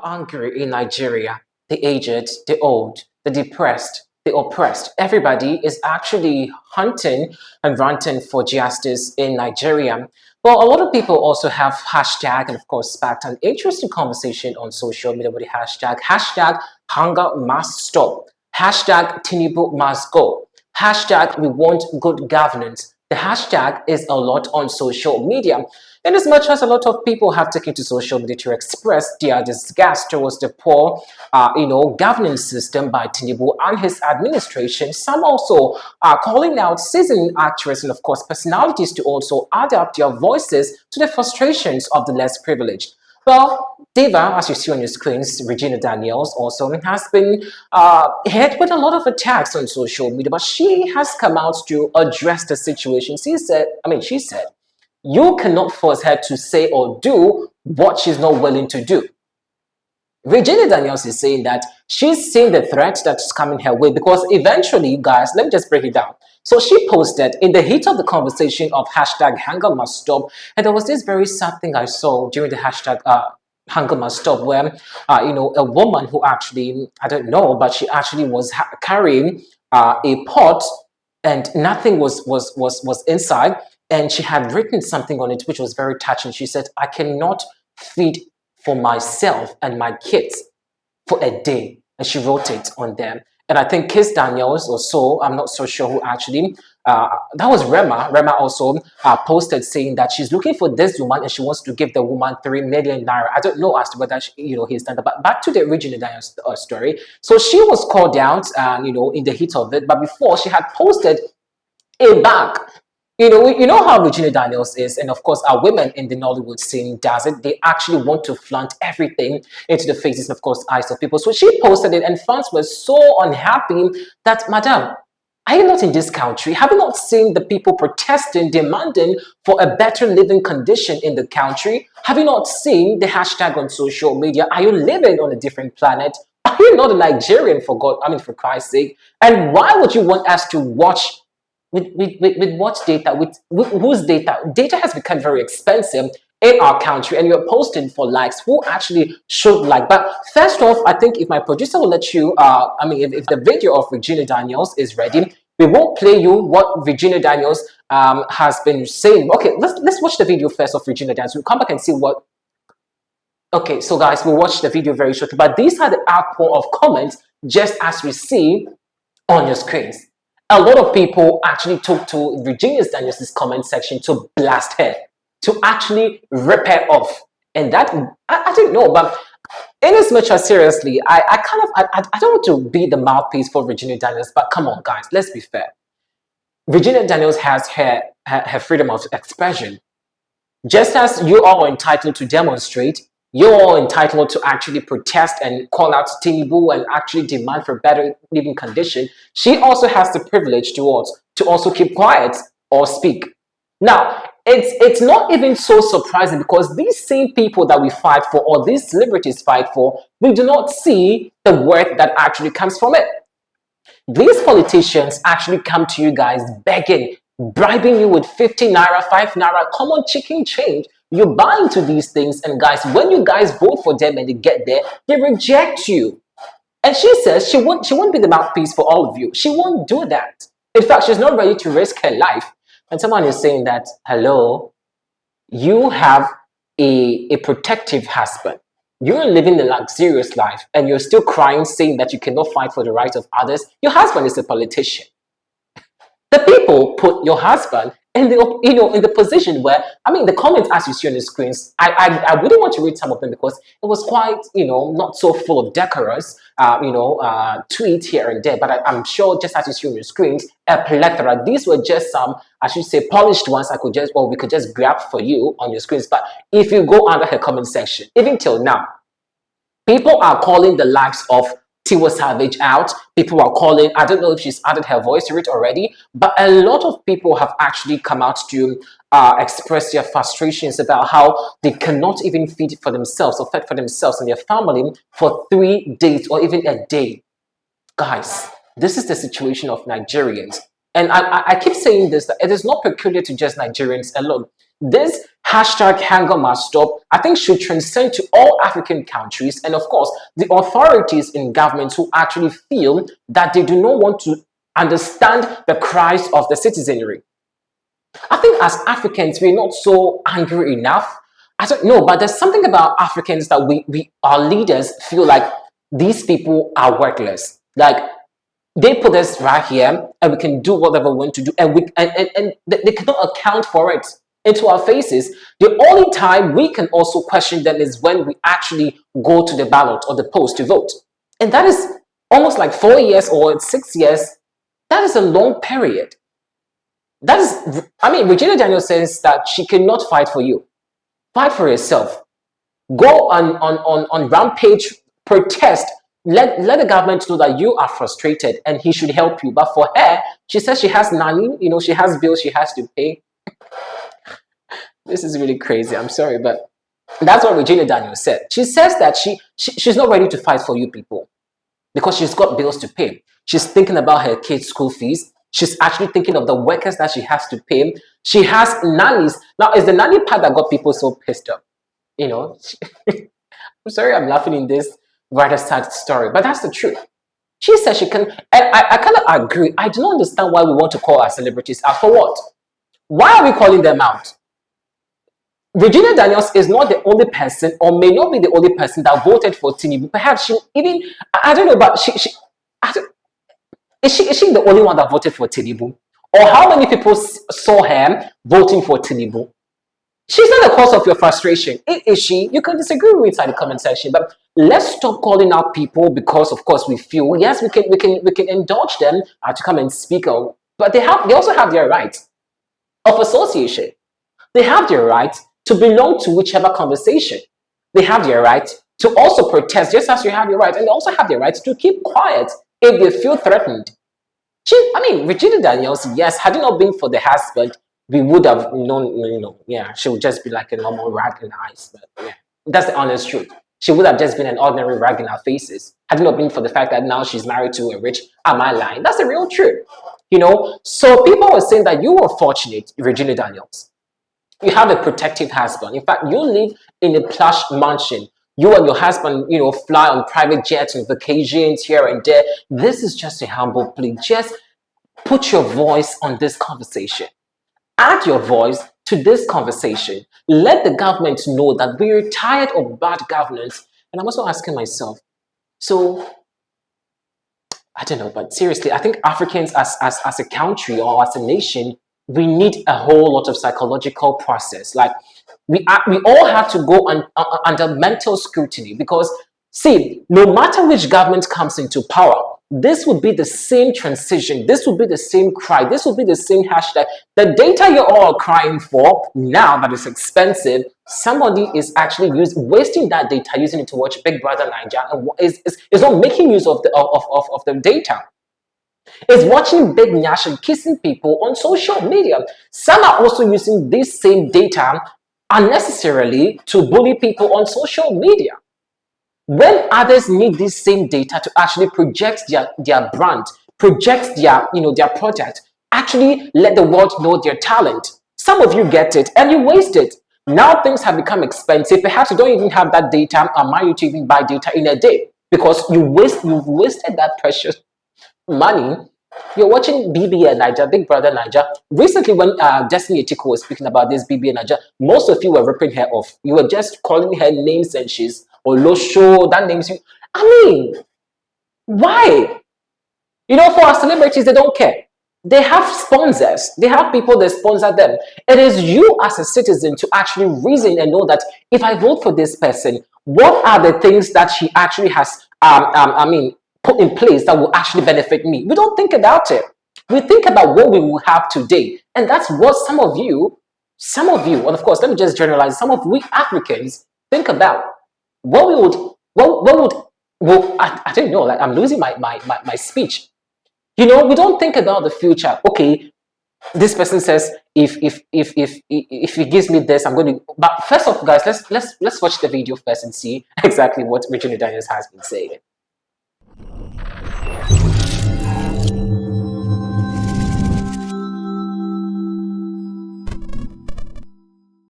angry in Nigeria. The aged, the old, the depressed, the oppressed. Everybody is actually hunting and ranting for justice in Nigeria. Well, a lot of people also have hashtag and of course sparked an interesting conversation on social media with the hashtag hunger must stop, hashtag Tinubu must go, hashtag we want good governance. The hashtag is a lot on social media. In as much as a lot of people have taken to social media to express their disgust towards the poor, governance system by Tinubu and his administration, some also are calling out seasoned actors and, of course, personalities to also adapt their voices to the frustrations of the less privileged. Well, Diva, as you see on your screens, Regina Daniels also has been hit with a lot of attacks on social media, but she has come out to address the situation. She said, you cannot force her to say or do what she's not willing to do. Regina Daniels is saying that she's seeing the threat that's coming her way because eventually, guys, let me just break it down. So she posted in the heat of the conversation of hashtag hunger must stop, and there was this very sad thing I saw during the hashtag hunger must stop where, a woman who actually, I don't know, but she actually was carrying a pot and nothing was inside. And she had written something on it which was very touching. She said, I cannot feed for myself and my kids for a day. And she wrote it on them. And I think Kiss Daniels or so, I'm not so sure who actually, that was Rema. Rema also posted saying that she's looking for this woman and she wants to give the woman 3 million naira. I don't know as to whether, he's done that. But back to the original Daniels story. So she was called out, in the heat of it. But before, she had posted a bag. You know how Regina Daniels is, and of course our women in the Nollywood scene does it. They actually want to flaunt everything into the faces, of course, eyes of people. So she posted it, and fans were so unhappy that, Madam, are you not in this country? Have you not seen the people protesting, demanding for a better living condition in the country? Have you not seen the hashtag on social media? Are you living on a different planet? Are you not a Nigerian, for Christ's sake? And why would you want us to watch with what data, with whose data? Data has become very expensive in our country, and you're posting for likes. Who actually should like? But first off, I think if my producer will let you, if the video of Regina Daniels is ready, we won't play you what Regina Daniels has been saying. Okay, let's watch the video first of Regina Daniels. We'll come back and see what. Okay, so guys, we'll watch the video very shortly. But these are the outpour of comments, just as we see on your screens. A lot of people actually took to Regina Daniels' comment section to blast her, to actually rip her off. And that, I don't know, but in as much as seriously, I don't want to be the mouthpiece for Regina Daniels, but come on, guys, let's be fair. Regina Daniels has her freedom of expression. Just as you are entitled to demonstrate, you're all entitled to actually protest and call out Tinubu and actually demand for better living condition. She also has the privilege to also keep quiet or speak. Now, it's not even so surprising because these same people that we fight for or these celebrities fight for, we do not see the worth that actually comes from it. These politicians actually come to you guys begging, bribing you with 50 naira, 5 naira, common chicken change. You buy into these things, and guys, when you guys vote for them and they get there, they reject you. And she says she won't be the mouthpiece for all of you. She won't do that. In fact, she's not ready to risk her life. And someone is saying that, hello, you have a protective husband. You're living a luxurious life, and you're still crying, saying that you cannot fight for the rights of others. Your husband is a politician. The people put your husband in the position where, the comments as you see on the screens, I wouldn't want to read some of them because it was quite, not so full of decorous, tweets here and there. But I'm sure, just as you see on your screens, a plethora. These were just some, I should say, polished ones we could just grab for you on your screens. But if you go under her comment section, even till now, people are calling the likes of Tiwa Savage out. People are calling, I don't know if she's added her voice to it already, but a lot of people have actually come out to express their frustrations about how they cannot even feed for themselves or fed for themselves and their family for 3 days or even a day. Guys, this is the situation of Nigerians. And I keep saying this, that it is not peculiar to just Nigerians alone. This hashtag hunger must stop, I think should transcend to all African countries, and of course the authorities in government who actually feel that they do not want to understand the cries of the citizenry. I think as Africans, we're not so angry enough. I don't know, but there's something about Africans that we our leaders feel like these people are worthless. Like they put us right here and we can do whatever we want to do, and they cannot account for it into our faces. The only time we can also question them is when we actually go to the ballot or the post to vote. And that is almost like 4 years or 6 years. That is a long period. That is, I mean, Regina Daniels says that she cannot fight for you. Fight for yourself. Go on rampage, protest. Let the government know that you are frustrated and he should help you. But for her, she says she has nanny, she has bills she has to pay. This is really crazy. I'm sorry, but that's what Regina Daniels said. She says that she's not ready to fight for you people because she's got bills to pay. She's thinking about her kids' school fees. She's actually thinking of the workers that she has to pay. She has nannies. Now, it's the nanny part that got people so pissed off. I'm sorry I'm laughing in this rather sad story, but that's the truth. She says she can, and I kind of agree. I do not understand why we want to call our celebrities out. For what? Why are we calling them out? Regina Daniels is not the only person, or may not be the only person that voted for Tinubu. Perhaps she even, I don't know, but is she the only one that voted for Tinubu? Or how many people saw her voting for Tinubu? She's not the cause of your frustration. Is she? You can disagree with me inside the comment section, but let's stop calling out people because, of course, we feel yes, we can indulge them to come and speak on, but they also have their right of association. They have their right to belong to whichever conversation. They have their right to also protest, just as you have your right, and they also have their right to keep quiet if they feel threatened. Regina Daniels, yes, had it not been for the husband, we would have known, she would just be like a normal rag in the eyes. But yeah, that's the honest truth. She would have just been an ordinary rag in our faces. Had it not been for the fact that now she's married to a rich, am I lying? That's the real truth. So people were saying that you were fortunate, Regina Daniels. You have a protective husband. In fact, you live in a plush mansion. You and your husband, fly on private jets and vacations here and there. This is just a humble plea. Just put your voice on this conversation. Add your voice to this conversation. Let the government know that we're tired of bad governance. And I'm also asking myself, so I don't know, but seriously, I think Africans as a country or as a nation, we need a whole lot of psychological process. Like we all have to go under mental scrutiny because, see, no matter which government comes into power, this would be the same transition. This would be the same cry. This would be the same hashtag. The data you're all crying for now that is expensive, somebody is actually wasting that data, using it to watch Big Brother Nigeria, and is not making use of the data. Is watching Big Nyash and kissing people on social media. Some are also using this same data unnecessarily to bully people on social media. When others need this same data to actually project their brand, project their product, actually let the world know their talent. Some of you get it and you waste it. Now things have become expensive. Perhaps you don't even have that data. Am you to even buy data in a day? Because you've wasted that precious money. You're watching BB and Niger, Big Brother Niger. Recently, when Destiny Etiko was speaking about this BB and Niger, most of you were ripping her off. You were just calling her names and she's Olosho, that names you. Why? For our celebrities, they don't care. They have sponsors. They have people that sponsor them. It is you as a citizen to actually reason and know that if I vote for this person, what are the things that she actually has put in place that will actually benefit me? We don't think about it. We think about what we will have today. And that's what some of you, and of course, let me just generalize, some of we Africans think about. What would I don't know, like I'm losing my speech. We don't think about the future. Okay, this person says if he gives me this, I'm going to. But first off, guys, let's watch the video first and see exactly what Regina Daniels has been saying.